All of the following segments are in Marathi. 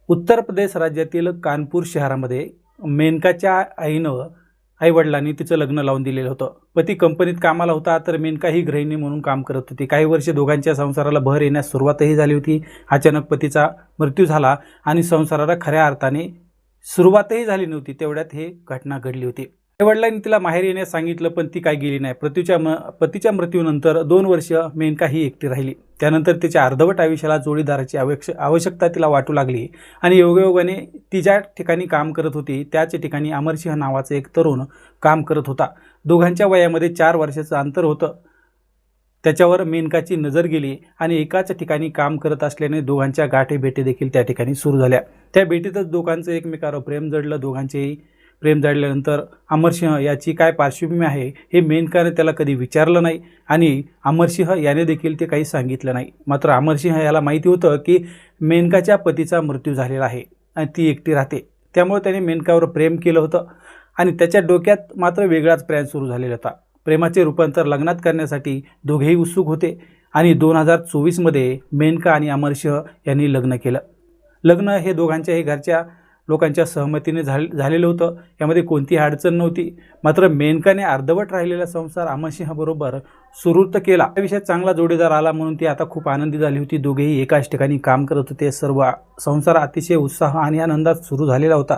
उत्तर प्रदेश राज्यातील कानपूर शहरामध्ये मेनकाच्या आईवडिलांनी तिचं लग्न लावून दिलेलं होतं। पती कंपनीत कामाला होता, तर मेनका ही गृहिणी म्हणून काम करत होती। काही वर्ष दोघांच्या संसाराला बहर येण्यास सुरुवातही झाली होती। अचानक पतीचा मृत्यू झाला आणि संसाराला खऱ्या अर्थाने सुरुवातही झाली नव्हती, तेवढ्यात ही घटना घडली होती। आईवडिलांनी तिला माहेर येण्यास सांगितलं, पण ती काय गेली नाही। पतीच्या मृत्यूनंतर 2 वर्ष मेनका ही एकटी राहिली। त्यानंतर तिच्या अर्धवट आयुष्याला जोडीदाराची आवश्यकता तिला वाटू लागली आणि योगायोगाने ती ज्या ठिकाणी काम करत होती त्याच ठिकाणी अमरसिंह नावाचा एक तरुण काम करत होता। दोघांच्या वयामध्ये 4 वर्षाचं अंतर होतं। त्याच्यावर मेनकाची नजर गेली आणि एकाच ठिकाणी काम करत असल्याने दोघांच्या गाठीभेटी देखील त्या ठिकाणी सुरू झाल्या। त्या भेटीतच दोघांचं एकमेकावर प्रेम जडलं। दोघांचेही प्रेम जडल्यानंतर अमरसिंह याची काय पार्श्वभूमी आहे हे मेनकाने त्याला कधी विचारलं नाही आणि अमरसिंह याने देखील ते काही सांगितलं नाही। मात्र अमरसिंह याला माहिती होतं की मेनकाच्या पतीचा मृत्यू झालेला आहे आणि ती एकटी राहते, त्यामुळे त्याने मेनकावर प्रेम केलं होतं आणि त्याच्या डोक्यात मात्र वेगळाच प्लॅन सुरू झालेला होता। प्रेमाचे रूपांतर लग्नात करण्यासाठी दोघेही उत्सुक होते आणि 2024 मध्ये मेनका आणि अमरसिंह यांनी लग्न केलं। लग्न हे दोघांच्याही घरच्या लोकांच्या सहमतीने झालेलं होतं। यामध्ये कोणतीही अडचण नव्हती। मात्र मेनकाने अर्धवट राहिलेला संसार अमरसिंहाबरोबर सुरू तर केला। त्या विषयात चांगला जोडीदार आला म्हणून ती आता खूप आनंदी झाली होती। दोघेही एकाच ठिकाणी काम करत होते। सर्व संसार अतिशय उत्साह आणि आनंदात सुरू झालेला होता।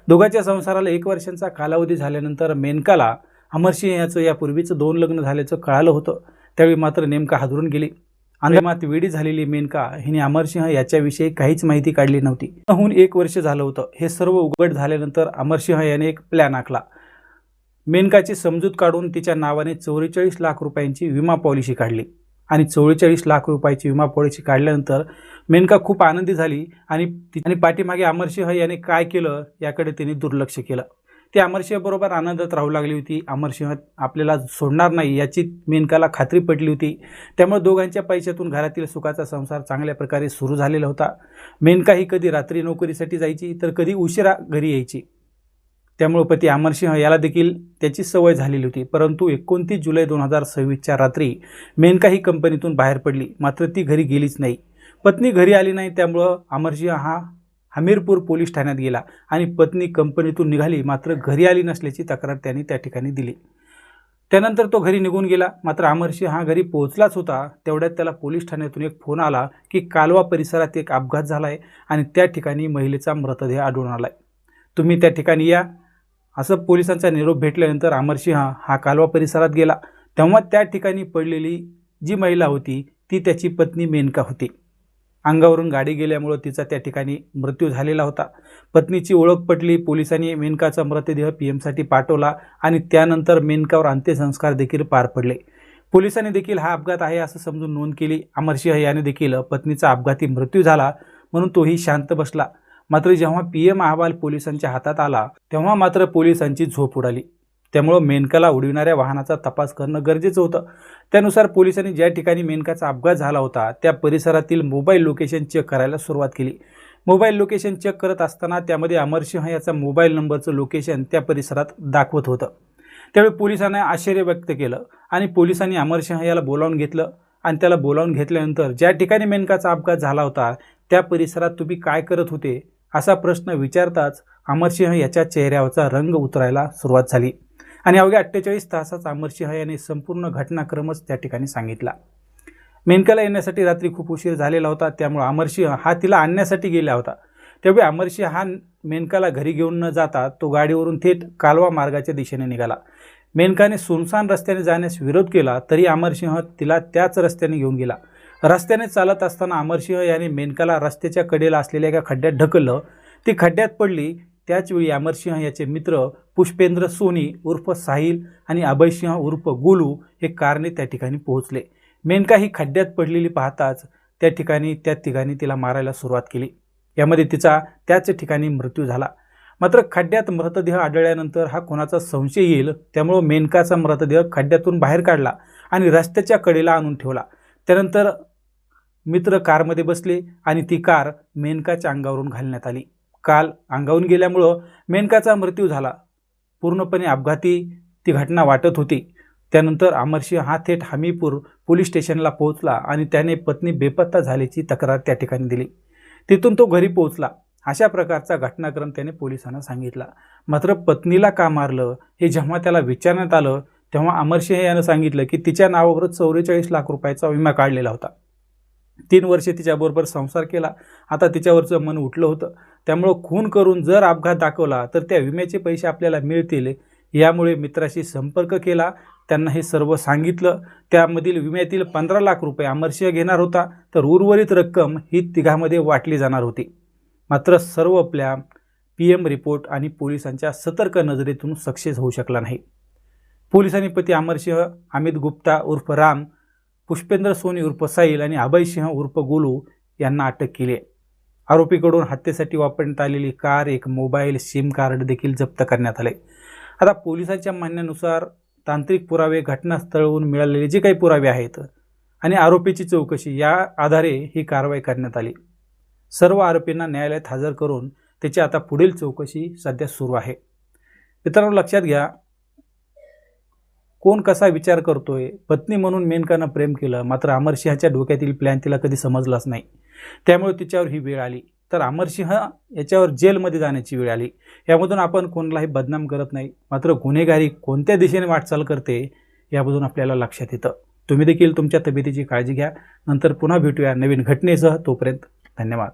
दोघांच्या संसाराला 1 वर्षांचा कालावधी झाल्यानंतर मेनकाला अमरसिंह याचं यापूर्वीच 2 लग्न झाल्याचं कळालं होतं। त्यावेळी मात्र नेमका हादरून गेली। अंधेमात वेडी झालेली मेनका हिने अमरसिंह याच्याविषयी काहीच माहिती काढली नव्हती। होऊन 1 वर्ष झालं होतं। हे सर्व उघड झाल्यानंतर अमरसिंह याने एक प्लॅन आखला। मेनकाची समजूत काढून तिच्या नावाने 44 लाख रुपयांची विमा पॉलिसी काढली आणि 44 लाख रुपयाची विमा पॉलिसी काढल्यानंतर मेनका खूप आनंदी झाली आणि पाठीमागे अमरसिंह याने काय केलं याकडे तिने दुर्लक्ष केलं। ती अमरसिंहाबरोबर आनंदात राहू लागली होती। अमरसिंह आपल्याला सोडणार नाही याची मेनकाला खात्री पटली होती। त्यामुळे दोघांच्या पैशातून घरातील सुखाचा संसार चांगल्या प्रकारे सुरू झालेला होता। मेनका ही कधी रात्री नोकरीसाठी जायची तर कधी उशिरा घरी यायची। त्यामुळे पती अमरसिंह याला देखील त्याची सवय झालेली होती। परंतु 29 जुलै 2026च्या रात्री मेनका ही कंपनीतून बाहेर पडली, मात्र ती घरी गेलीच नाही। पत्नी घरी आली नाही, त्यामुळे अमरसिंह हा हमीरपूर पोलीस ठाण्यात गेला आणि पत्नी कंपनीतून निघाली मात्र घरी आली नसल्याची तक्रार त्याने त्या ठिकाणी दिली। त्यानंतर तो घरी निघून गेला। मात्र अमरसिंह हा घरी पोहोचलाच होता तेवढ्यात त्याला पोलीस ठाण्यातून एक फोन आला की कालवा परिसरात एक अपघात झालाय आणि त्या ठिकाणी महिलेचा मृतदेह आढळून आलाय, तुम्ही त्या ठिकाणी या। असं पोलिसांचा निरोप भेटल्यानंतर अमरसिंह हा कालवा परिसरात गेला। तेव्हा त्या ठिकाणी पडलेली जी महिला होती ती त्याची पत्नी मेनका होती। अंगावरून गाडी गेल्यामुळे तिचा त्या ठिकाणी मृत्यू झालेला होता। पत्नीची ओळख पटली। पोलिसांनी मेनकाचा मृतदेह पीएमसाठी पाठवला आणि त्यानंतर मेनकावर अंत्यसंस्कार देखील पार पडले। पोलिसांनी देखील हा अपघात आहे असं समजून नोंद केली। अमरसिंह याने देखील पत्नीचा अपघाती मृत्यू झाला म्हणून तोही शांत बसला। मात्र जेव्हा पीएम अहवाल पोलिसांच्या हातात आला तेव्हा मात्र पोलिसांची झोप उडाली। त्यामुळे मेनकाला उडविणाऱ्या वाहनाचा तपास करणं गरजेचं होतं। त्यानुसार पोलिसांनी ज्या ठिकाणी मेनकाचा अपघात झाला होता त्या परिसरातील मोबाईल लोकेशन चेक करायला सुरुवात केली। मोबाईल लोकेशन चेक करत असताना त्यामध्ये अमरसिंह याचा मोबाईल नंबरचं लोकेशन त्या परिसरात दाखवत होतं। त्यावेळी पोलिसांनी आश्चर्य व्यक्त केलं आणि पोलिसांनी अमरसिंह याला बोलावून घेतलं आणि त्याला बोलावून घेतल्यानंतर ज्या ठिकाणी मेनकाचा अपघात झाला होता त्या परिसरात तुम्ही काय करत होते असा प्रश्न विचारताच अमरसिंह याच्या चेहऱ्यावरचा रंग उतरायला सुरुवात झाली आणि अवघ्या 48 तासात अमरसिंह याने संपूर्ण घटनाक्रमच त्या ठिकाणी सांगितला। मेनकाला येण्यासाठी रात्री खूप उशीर झालेला होता, त्यामुळे अमरसिंह हा तिला आणण्यासाठी गेला होता। त्यावेळी अमरसिंह हा मेनकाला घरी घेऊन न जाता तो गाडीवरून थेट कालवा मार्गाच्या दिशेने निघाला। मेनकाने सुनसान रस्त्याने जाण्यास विरोध केला तरी अमरसिंह तिला त्याच रस्त्याने घेऊन गेला। रस्त्याने चालत असताना अमरसिंह याने मेनकाला रस्त्याच्या कडेला असलेल्या एका खड्ड्यात ढकललं। ती खड्ड्यात पडली। त्याचवेळी अमरसिंह याचे मित्र पुष्पेंद्र सोनी उर्फ साहिल आणि अभयसिंह उर्फ गोलू हे कारने त्या ठिकाणी पोहोचले। मेनका ही खड्ड्यात पडलेली पाहताच त्या ठिकाणी तिला मारायला सुरुवात केली। यामध्ये तिचा त्याच ठिकाणी मृत्यू झाला। मात्र खड्ड्यात मृतदेह आढळल्यानंतर हा कोणाचा संशय येईल त्यामुळे मेनकाचा मृतदेह खड्ड्यातून बाहेर काढला आणि रस्त्याच्या कडेला आणून ठेवला। त्यानंतर मित्र कारमध्ये बसले आणि ती कार मेनकाच्या अंगावरून घालण्यात आली। काल अंगावून गेल्यामुळं मेनकाचा मृत्यू झाला। पूर्णपणे अपघाती ती घटना वाटत होती। त्यानंतर अमरसिंह हा थेट हमीरपूर पोलीस स्टेशनला पोहोचला आणि त्याने पत्नी बेपत्ता झाल्याची तक्रार त्या ठिकाणी दिली। तिथून तो घरी पोहोचला अशा प्रकारचा घटनाक्रम त्याने पोलिसांना सांगितला. मात्र पत्नीला का मारलं हे जेव्हा त्याला विचारण्यात आलं तेव्हा अमरसिंह यानं सांगितलं की तिच्या नावावर 44 लाख रुपयाचा विमा काढलेला होता. 3 वर्षे तिच्याबरोबर संसार केला. आता तिच्यावरचं मन उठलं होतं. त्यामुळं खून करून जर अपघात दाखवला तर त्या विम्याचे पैसे आपल्याला मिळतील, यामुळे मित्राशी संपर्क केला. त्यांना हे सर्व सांगितलं. त्यामधील विम्यातील 15 लाख रुपये अमरसिंह घेणार होता, तर उर्वरित रक्कम ही तिघांमध्ये वाटली जाणार होती. मात्र सर्व प्लॅन PM रिपोर्ट आणि पोलिसांच्या सतर्क नजरेतून सक्सेस होऊ शकला नाही. पोलिसांनी पती अमरसिंह, अमित गुप्ता उर्फ राम, पुष्पेंद्र सोनी उर्फ साहिल आणि अभय सिंह उर्फ गोलू यांना अटक केली. आरोपीकडून हत्येसाठी वापरण्यात आलेली कार, एक मोबाईल, सिम कार्ड देखील जप्त करण्यात आले. आता पोलिसांच्या म्हणण्यानुसार तांत्रिक पुरावे, घटनास्थळावरून मिळालेले जे काही पुरावे आहेत आणि आरोपीची चौकशी या आधारे ही कारवाई करण्यात आली. सर्व आरोपींना न्यायालयात हजर करून त्याची आता पुढील चौकशी सध्या सुरू आहे. मित्रांनो, लक्षात घ्या, कोण कसा विचार करतोय. पत्नी म्हणून मेनकानं प्रेम केलं, मात्र अमरसिंहाच्या डोक्यातील प्लॅन तिला कधी समजलाच नाही. त्यामुळे तिच्यावर ही वेळ आली. तर अमरसिंह याच्यावर जेलमध्ये जाण्याची वेळ आली. यामधून आपण कोणालाही बदनाम करत नाही, मात्र गुन्हेगारी कोणत्या दिशेने वाटचाल करते यामधून आपल्याला लक्षात येतं. तुम्ही देखील तुमच्या तब्येतीची काळजी घ्या. नंतर पुन्हा भेटूया नवीन घटनेसह. तोपर्यंत धन्यवाद.